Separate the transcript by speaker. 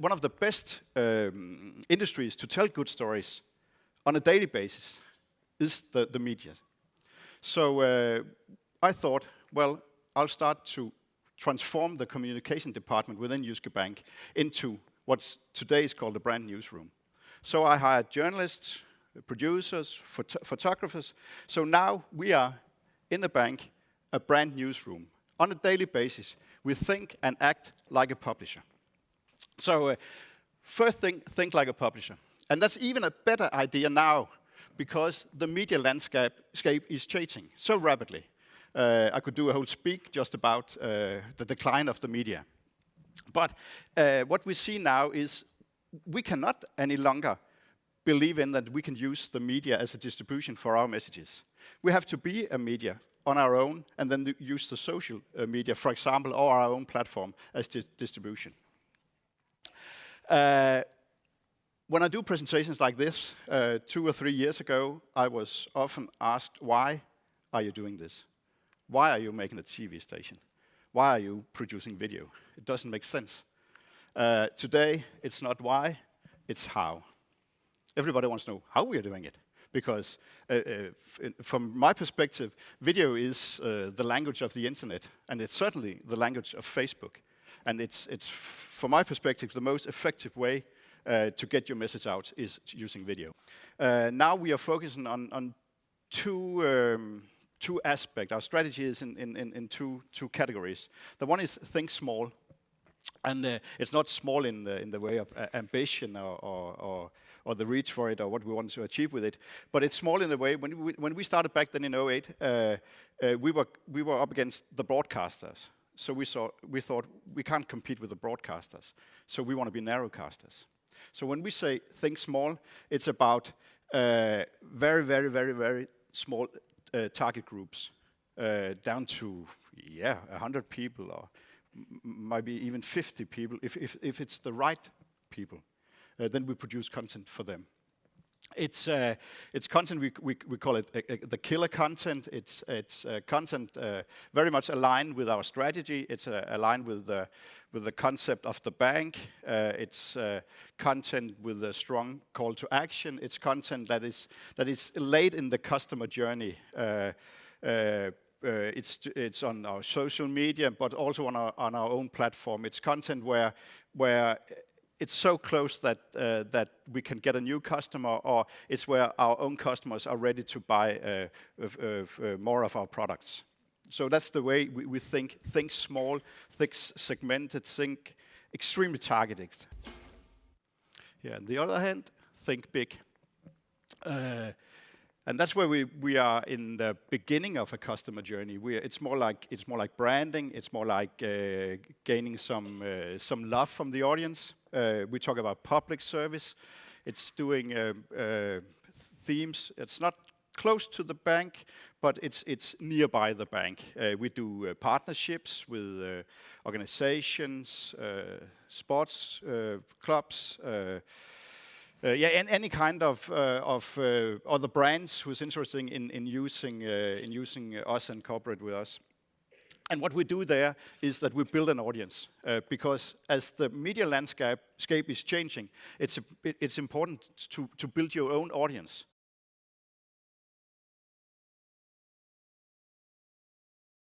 Speaker 1: one of the best industries to tell good stories on a daily basis is the media. So I thought, well, I'll start to transform the communication department within Jyske Bank into what today is called a brand newsroom. So I hired journalists, producers, photographers. So now we are, in the bank, a brand newsroom. On a daily basis, we think and act like a publisher. So first thing, think like a publisher. And that's even a better idea now, because the media landscape is changing so rapidly. I could do a whole speak just about the decline of the media. But what we see now is we cannot any longer believe in that we can use the media as a distribution for our messages. We have to be a media on our own and then use the social media, for example, or our own platform as distribution. When I do presentations like this, 2 or 3 years ago, I was often asked, why are you doing this? Why are you making a TV station? Why are you producing video? It doesn't make sense. Today, it's not why, it's how. Everybody wants to know how we are doing it. Because from my perspective, video is the language of the internet, and it's certainly the language of Facebook. And it's from my perspective, the most effective way to get your message out is using video. Now we are focusing on two aspects. Our strategy is in two categories. The one is think small, and it's not small in the way of ambition or the reach for it or what we want to achieve with it, but it's small in the way when we started back then in 2008, we were up against the broadcasters. So we thought we can't compete with the broadcasters, so we want to be narrowcasters. So when we say think small, it's about very, very, very, very small target groups, down to 100 people or maybe even 50 people. If it's the right people, then we produce content for them. It's content we call it the killer content. It's content very much aligned with our strategy. It's aligned with the concept of the bank. It's content with a strong call to action. It's content that is late in the customer journey. It's on our social media, but also on our own platform. It's content where it's so close that we can get a new customer, or it's where our own customers are ready to buy more of our products. So that's the way we think. Think small, think segmented, think extremely targeted. Yeah, on the other hand, think big. And that's where we are in the beginning of a customer journey. It's more like branding. It's more like gaining some love from the audience. We talk about public service. It's doing themes. It's not close to the bank, but it's nearby the bank. We do partnerships with organizations, sports clubs. And any kind of other brands who's interested in using us and cooperate with us. And what we do there is that we build an audience, because as the media landscape is changing, it's important to build your own audience.